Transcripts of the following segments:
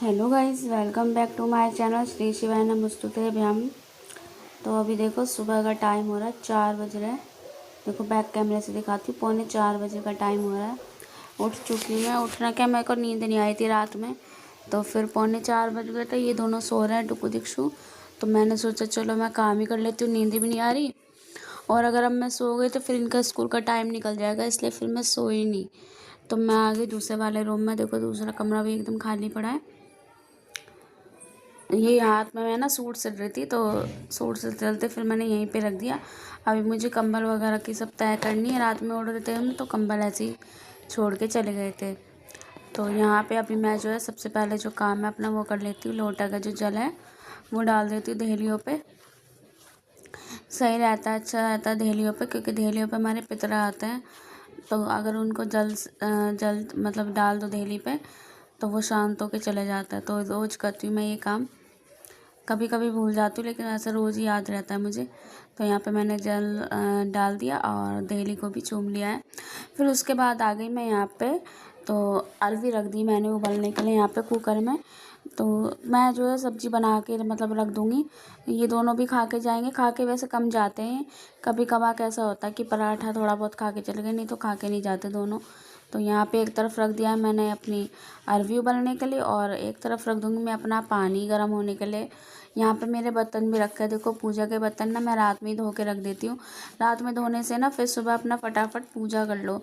Hello guys, welcome back to my channel श्री शिवाय नमस्तुते भ्याम। तो अभी देखो सुबह का टाइम हो रहा है, 4 बज रहे हैं। देखो बैक कैमरे से दिखाती हूँ, 3:45 का टाइम हो रहा है। उठ चुकी हूँ मैं। उठना क्या, मेरे को नींद नहीं आई थी रात में, तो फिर 3:45 बज गए थे। ये दोनों सो रहे हैं, टुकू दिक्षु। तो मैंने सोचा चलो मैं काम ही कर लेती हूँ, नींद भी नहीं आ रही। और अगर अब मैं सो गई तो फिर इनका स्कूल का टाइम निकल जाएगा, इसलिए फिर मैं सोई नहीं। तो मैं आ गई दूसरे वाले रूम में। देखो दूसरा कमरा भी एकदम खाली पड़ा है। ये हाथ में मैं ना सूट सिल रही थी, तो सूट सिलते सिलते फिर मैंने यहीं पे रख दिया। अभी मुझे कंबल वगैरह की सब तय करनी है। रात में उड़ रहे थे हम, तो कंबल ऐसे ही छोड़ के चले गए थे। तो यहाँ पे अभी मैं जो है सबसे पहले जो काम है अपना वो कर लेती हूँ। लोटा का जो जल है वो डाल देती हूँ दहलियों पे। सही रहता है, अच्छा रहता है दहलियों पे, क्योंकि दहलियों पे हमारे पितरा आते हैं। तो अगर उनको जल मतलब डाल दो दहली पे, तो वो शांत होके चले जाता है। तो रोज़ करती हूँ मैं ये काम। कभी कभी भूल जाती हूँ, लेकिन ऐसा रोज़ ही याद रहता है मुझे। तो यहाँ पे मैंने जल डाल दिया और दहली को भी चूम लिया है। फिर उसके बाद आ गई मैं यहाँ पे। तो अरवी रख दी मैंने उबलने के लिए यहाँ पे कुकर में। तो मैं जो है सब्ज़ी बना के मतलब रख दूँगी। ये दोनों भी खा के जाएंगे। खा के वैसे कम जाते हैं, कभी कभार कैसा होता है कि पराठा थोड़ा बहुत खा के चले गए, नहीं तो खा के नहीं जाते दोनों। तो यहाँ पे एक तरफ रख दिया है मैंने अपनी अरवी उबलने के लिए, और एक तरफ रख दूँगी मैं अपना पानी गर्म होने के लिए। यहाँ पे मेरे बर्तन भी रखे हैं। देखो पूजा के बर्तन ना मैं रात में ही धो के रख देती हूँ। रात में धोने से ना फिर सुबह अपना फटाफट पूजा कर लो,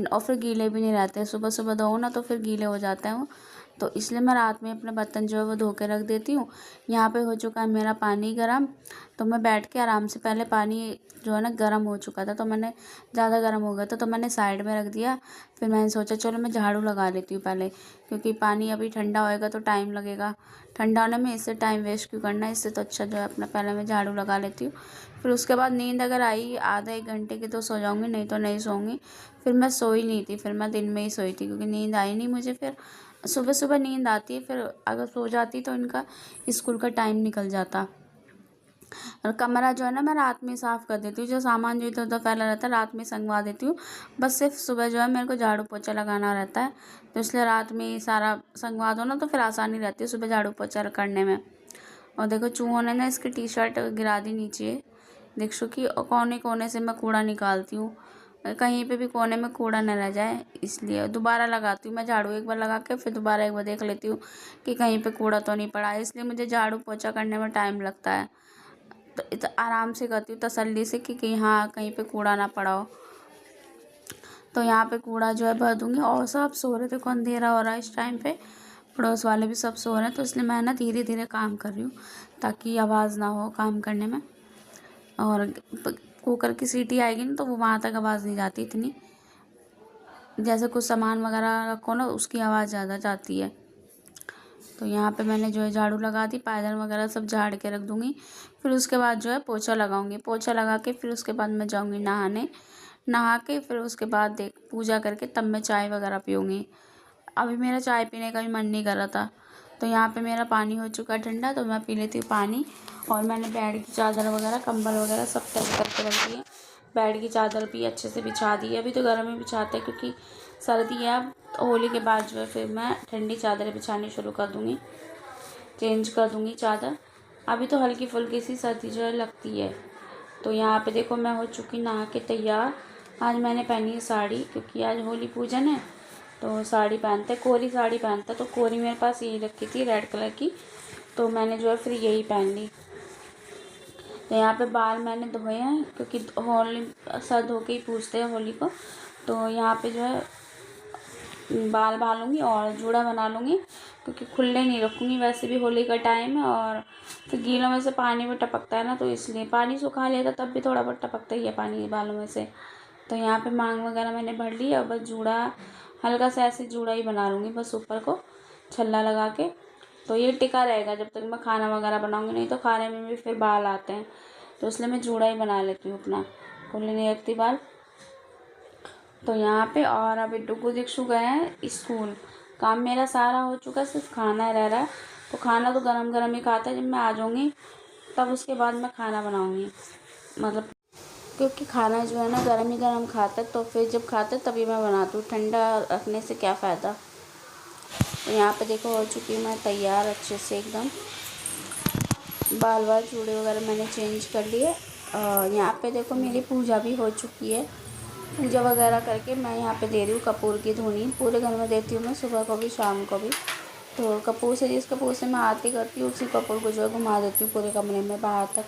और फिर गीले भी नहीं रहते। सुबह सुबह धो ना तो फिर गीले हो जाते हैं वो। तो इसलिए मैं रात में अपने बर्तन जो है वो धो के रख देती हूँ। यहाँ पे हो चुका है मेरा पानी गर्म। तो मैं बैठ के आराम से, पहले पानी जो है ना गर्म हो चुका था, तो मैंने ज़्यादा गर्म हो गया था तो मैंने साइड में रख दिया। फिर मैंने सोचा चलो मैं झाड़ू लगा लेती हूँ पहले, क्योंकि पानी अभी ठंडा होएगा तो टाइम लगेगा। ठंडा होने में इससे टाइम वेस्ट क्यों करना है, इससे तो अच्छा जो है अपना पहले मैं झाड़ू लगा लेती हूँ। फिर उसके बाद नींद अगर आई आधा एक घंटे की तो सो जाऊँगी, नहीं तो नहीं सोऊंगी। फिर मैं सोई नहीं थी, फिर मैं दिन में ही सोई थी, क्योंकि नींद आई नहीं मुझे। फिर सुबह सुबह नींद आती है, फिर अगर सो जाती तो इनका स्कूल का टाइम निकल जाता। और कमरा जो है ना मैं रात में साफ़ कर देती हूँ। जो सामान जो इधर उधर फैला रहता है रात में संगवा देती हूँ। बस सिर्फ सुबह जो है मेरे को झाड़ू पोछा लगाना रहता है, तो इसलिए रात में ही सारा संगवा दो ना, तो फिर आसानी रहती है सुबह झाड़ू पोछा करने में। और देखो चूहों ने ना इसकी टी शर्ट गिरा दी नीचे दीक्षु की, और कोने कोने से मैं कूड़ा निकालती हूँ, कहीं पे भी कोने में कूड़ा न रह जाए, इसलिए दोबारा लगाती हूँ मैं झाड़ू। एक बार लगा के फिर दोबारा एक बार देख लेती हूँ कि कहीं पे कूड़ा तो नहीं पड़ा है, इसलिए मुझे झाड़ू पोछा करने में टाइम लगता है। तो आराम से करती हूँ तसल्ली से कि हाँ कहीं पे कूड़ा ना पड़ा हो। तो यहाँ पे कूड़ा जो है भर दूँगी। और सब सो रहे, देखो अंधेरा हो रहा है इस टाइम पे, पड़ोस वाले भी सब सो रहे हैं, तो इसलिए मैं ना धीरे धीरे काम कर रही हूँ ताकि आवाज़ ना हो काम करने में। और कुकर की सीटी आएगी ना तो वो वहाँ तक आवाज़ नहीं जाती इतनी। जैसे कुछ सामान वगैरह रखो ना उसकी आवाज़ ज़्यादा जाती है। तो यहाँ पे मैंने जो है झाड़ू लगा दी, पायदान वगैरह सब झाड़ के रख दूँगी। फिर उसके बाद जो है पोछा लगाऊंगी। पोछा लगा के फिर उसके बाद मैं जाऊँगी नहाने। नहा के फिर उसके बाद देख पूजा करके तब मैं चाय वगैरह पीऊँगी। अभी मेरा चाय पीने का भी मन नहीं कर रहा था, तो यहाँ पे मेरा पानी हो चुका है ठंडा, तो मैं पी लेती हूँ पानी। और मैंने बेड की चादर वगैरह कंबल वगैरह सब तय करके रख दिए। बेड की चादर भी अच्छे से बिछा दी है। अभी तो गर्म में बिछाते हैं क्योंकि सर्दी है। अब होली के बाद जो है फिर मैं ठंडी चादरें बिछानी शुरू कर दूँगी, चेंज कर दूँगी चादर। अभी तो हल्की फुल्की सी सर्दी जो है लगती है। तो यहाँ पे देखो मैं हो चुकी नहा के तैयार। आज मैंने पहनी है साड़ी, क्योंकि आज होली पूजन है, तो साड़ी पहनते, कोरी साड़ी पहनता। तो कोरी मेरे पास यही रखी थी रेड कलर की, तो मैंने जो है फिर यही पहन ली। तो यहाँ पे बाल मैंने धोए हैं, क्योंकि होली सर धो के ही पूजते हैं होली को। तो यहाँ पे जो है बाल बालूँगी और जूड़ा बना लूँगी, क्योंकि खुले नहीं रखूँगी। वैसे भी होली का टाइम है, और फिर गीलों में से पानी भी टपकता है ना, तो इसलिए पानी सुखा लिया था तब भी थोड़ा बहुत टपकता ही है पानी बालों में से। तो यहाँ पे मांग वगैरह मैंने भर ली। और बस जूड़ा हल्का सा ऐसे जूड़ा ही बना लूँगी बस ऊपर को छल्ला लगा के। तो ये टिका रहेगा जब तक मैं खाना वगैरह बनाऊँगी, नहीं तो खाने में भी फिर बाल आते हैं, तो इसलिए मैं जूड़ा ही बना लेती हूँ अपना, खुले नहीं रखती बाल। तो यहाँ पे और अभी डुगू दिक्षु गए हैं स्कूल। काम मेरा सारा हो चुका है, सिर्फ खाना रह रहा है। तो खाना तो गरम गरम ही खाता है, जब मैं आ जाऊँगी तब उसके बाद मैं खाना बनाऊँगी। मतलब क्योंकि खाना जो है ना गरम ही गरम खाता है, तो फिर जब खाता है तभी मैं बनाती हूँ, ठंडा रखने से क्या फ़ायदा। तो यहाँ पे देखो हो चुकी हूँ मैं तैयार अच्छे से एकदम। बाल वाल चूड़े वगैरह मैंने चेंज कर लिए। यहाँ पे देखो मेरी पूजा भी हो चुकी है। पूजा वगैरह करके मैं यहाँ पे दे रही हूँ कपूर की धुनी। पूरे घर में देती हूँ मैं, सुबह को भी शाम को भी। तो कपूर से जिस कपूर से मैं आरती करती हूँ उसी कपूर को जो है घुमा देती हूँ पूरे कमरे में बाहर तक।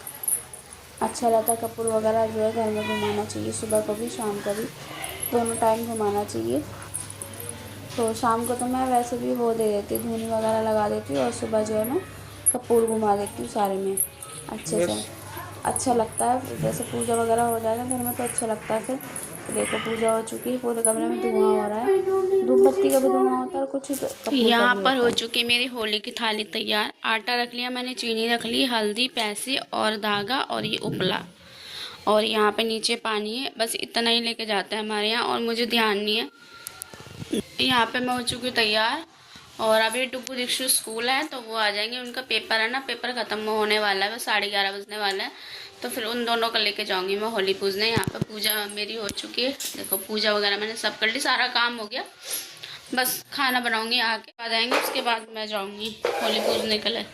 अच्छा रहता है कपूर वगैरह जो है घर में घुमाना चाहिए, सुबह को भी शाम को भी, दोनों टाइम घुमाना चाहिए। तो शाम को तो मैं वैसे भी वो दे देती हूँ, धुनी वगैरह लगा देती हूँ, और सुबह जो है मैं कपूर घुमा देती हूँ सारे में अच्छे से। अच्छा लगता है जैसे पूजा वगैरह हो जाएगा घर में तो अच्छा लगता है फिर। तो देखो पूजा हो चुकी है, पूरे कमरे में धुआं हो रहा है, धूप बत्ती का भी धुआं होता है और कुछ कपूर का यहाँ भी पर होता हो है। चुकी मेरी होली की थाली तैयार। आटा रख लिया मैंने, चीनी रख ली, हल्दी, पैसे और धागा और ये उपला, और यहाँ पे नीचे पानी है। बस इतना ही लेके जाते हैं हमारे यहाँ, और मुझे ध्यान नहीं है। यहाँ पे मैं हो चुकी हूँ तैयार, और अभी टुप्पू दीक्षु स्कूल है तो वो आ जाएंगे, उनका पेपर है ना, पेपर ख़त्म होने वाला है, बस 11:30 बजने वाला है। तो फिर उन दोनों को लेके जाऊंगी मैं होली पूजने। यहाँ पे पूजा मेरी हो चुकी है, देखो पूजा वगैरह मैंने सब कर ली, सारा काम हो गया। बस खाना बनाऊंगी, आके आ जाएंगे, उसके बाद मैं जाऊंगी होली पूजने के लिए।